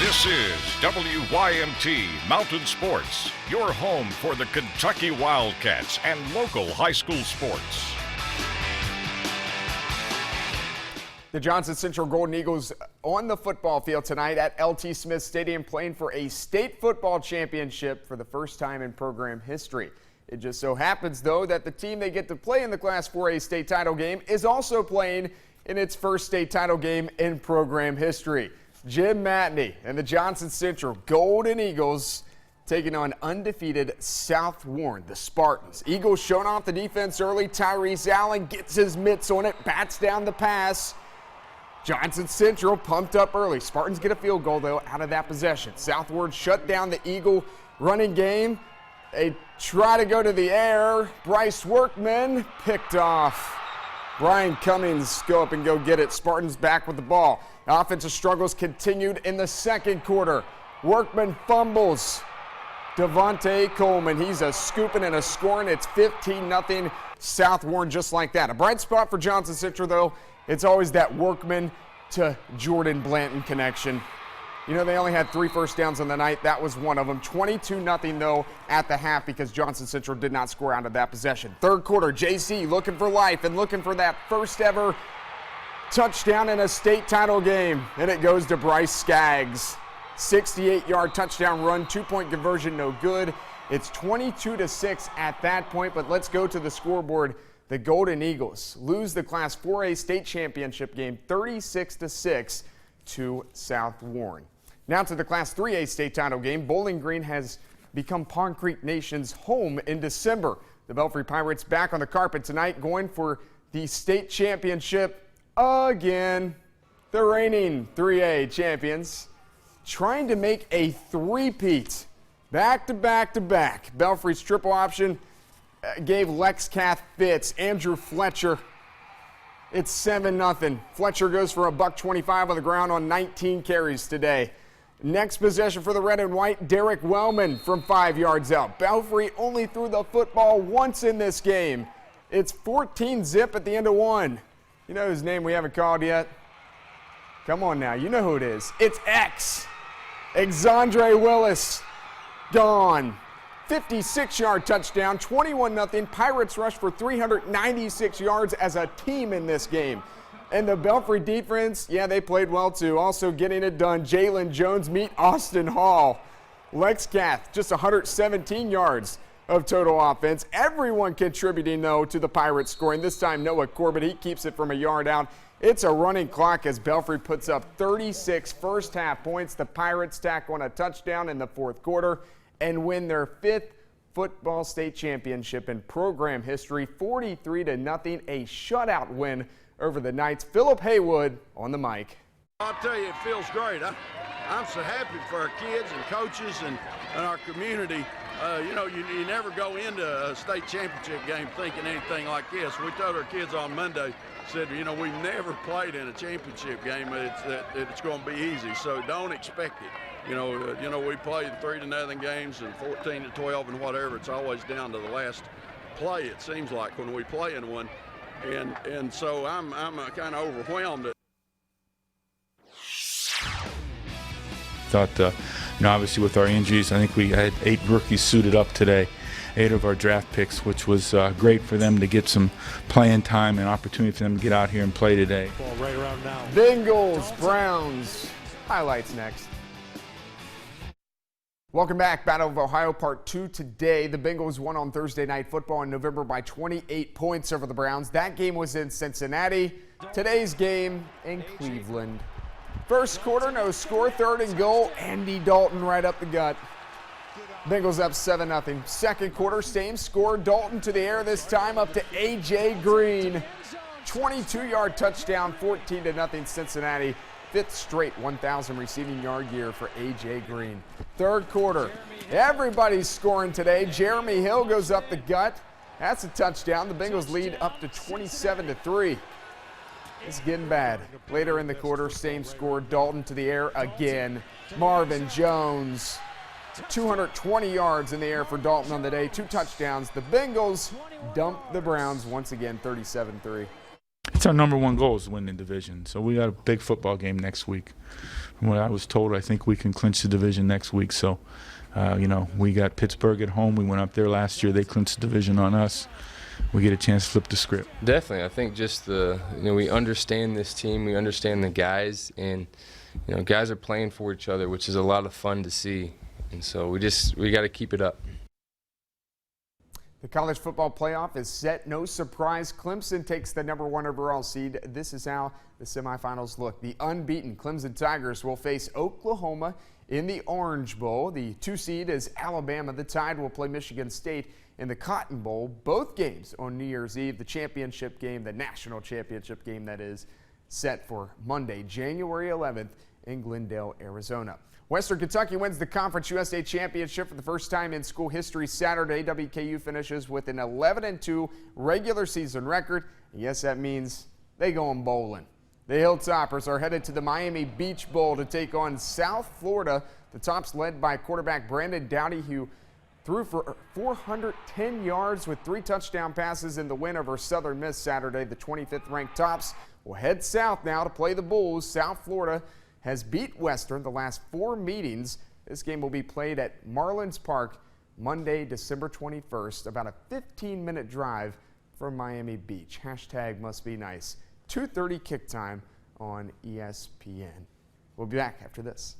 This is WYMT Mountain Sports, your home for the Kentucky Wildcats and local high school sports. The Johnson Central Golden Eagles on the football field tonight at LT Smith Stadium playing for a state football championship for the first time in program history. It just so happens, though, that the team they get to play in the Class 4A state title game is also playing in its first state title game in program history. Jim Matney and the Johnson Central Golden Eagles taking on undefeated South Warren, the Spartans. Eagles showing off the defense early. Tyrese Allen gets his mitts on it, bats down the pass. Johnson Central pumped up early. Spartans get a field goal, though, out of that possession. South Warren shut down the Eagle running game. They try to go to the air. Bryce Workman picked off. Brian Cummings go up and go get it. Spartans back with the ball. Offensive struggles continued in the second quarter. Workman fumbles. Devontae Coleman, he's a scooping and a scoring. It's 15-0 South Warren just like that. A bright spot for Johnson Central, though. It's always that Workman to Jordan Blanton connection. You know, they only had 3 first downs on the night. That was one of them. 22-0, though, at the half because Johnson Central did not score out of that possession. Third quarter, JC looking for life and looking for that first ever touchdown in a state title game. And it goes to Bryce Skaggs. 68-yard touchdown run, 2-point conversion, no good. It's 22-6 at that point, but let's go to the scoreboard. The Golden Eagles lose the Class 4A state championship game 36-6 to South Warren. Now to the Class 3A state title game. Bowling Green has become Pond Creek Nation's home in December. The Belfry Pirates back on the carpet tonight going for the state championship again. The reigning 3A champions trying to make a three-peat back-to-back-to-back. Belfry's triple option gave Lex Cath fits. Andrew Fletcher. It's 7-0. Fletcher goes for $125 on the ground on 19 carries today. Next possession for the red and white, Derek Wellman from 5 yards out. Belfry only threw the football once in this game. It's 14-0 at the end of one. You know whose name we haven't called yet? Come on now, you know who it is. It's X. Exandre Willis. Gone. 56-yard touchdown, 21-0. Pirates rush for 396 yards as a team in this game. And the Belfry defense, yeah, they played well too. Also getting it done, Jalen Jones meet Austin Hall. Lex Cath, just 117 yards of total offense. Everyone contributing, though, to the Pirates scoring. This time, Noah Corbett, he keeps it from a yard out. It's a running clock as Belfry puts up 36 first-half points. The Pirates tack on a touchdown in the fourth quarter and win their 5th football state championship in program history, 43-0, a shutout win over the Knights. Philip Haywood on the mic. I'll tell you, it feels great. I'm so happy for our kids and coaches and our community. You know, you never go into a state championship game thinking anything like this. We told our kids on Monday, said, you know, we've never played in a championship game. It's going to be easy, so don't expect it. You know, we played 3-0 games and 14-12 and whatever. It's always down to the last play, it seems like, when we play in one. And so I'm kind of overwhelmed. Thought, you know, obviously with our injuries, I think we had 8 rookies suited up today, 8 of our draft picks, which was great for them to get some playing time and opportunity for them to get out here and play today. Ball right around now. Bengals Browns. Highlights next. Welcome back. Battle of Ohio Part 2 today. The Bengals won on Thursday Night Football in November by 28 points over the Browns. That game was in Cincinnati. Today's game in Cleveland. First quarter, no score. Third and goal. Andy Dalton right up the gut. Bengals up 7-0. Second quarter, same score. Dalton to the air this time up to A.J. Green. 22-yard touchdown, 14-0 Cincinnati. 5th straight 1,000 receiving yard year for A.J. Green. Third quarter, everybody's scoring today. Jeremy Hill goes up the gut. That's a touchdown. The Bengals lead up to 27-3. It's getting bad. Later in the quarter, same score. Dalton to the air again. Marvin Jones, 220 yards in the air for Dalton on the day. 2 touchdowns. The Bengals dump the Browns once again, 37-3. That's our number one goal, is to win the division. So we got a big football game next week. From what I was told, I think we can clinch the division next week. So, we got Pittsburgh at home. We went up there last year. They clinched the division on us. We get a chance to flip the script. Definitely. I think just we understand this team. We understand the guys. And, guys are playing for each other, which is a lot of fun to see. And so we got to keep it up. The college football playoff is set. No surprise, Clemson takes the #1 overall seed. This is how the semifinals look. The unbeaten Clemson Tigers will face Oklahoma in the Orange Bowl. The 2 seed is Alabama. The Tide will play Michigan State in the Cotton Bowl. Both games on New Year's Eve. The championship game, the national championship game, that is, set for Monday, January 11th in Glendale, Arizona. Western Kentucky wins the Conference USA Championship for the first time in school history Saturday. WKU finishes with an 11-2 regular season record. And yes, that means they going bowling. The Hilltoppers are headed to the Miami Beach Bowl to take on South Florida. The Tops led by quarterback Brandon Doughty, who threw for 410 yards with 3 touchdown passes in the win over Southern Miss Saturday. The 25th ranked Tops will head south now to play the Bulls. South Florida has beat Western the last 4 meetings. This game will be played at Marlins Park Monday, December 21st, about a 15-minute drive from Miami Beach. Hashtag must be nice. 2:30 kick time on ESPN. We'll be back after this.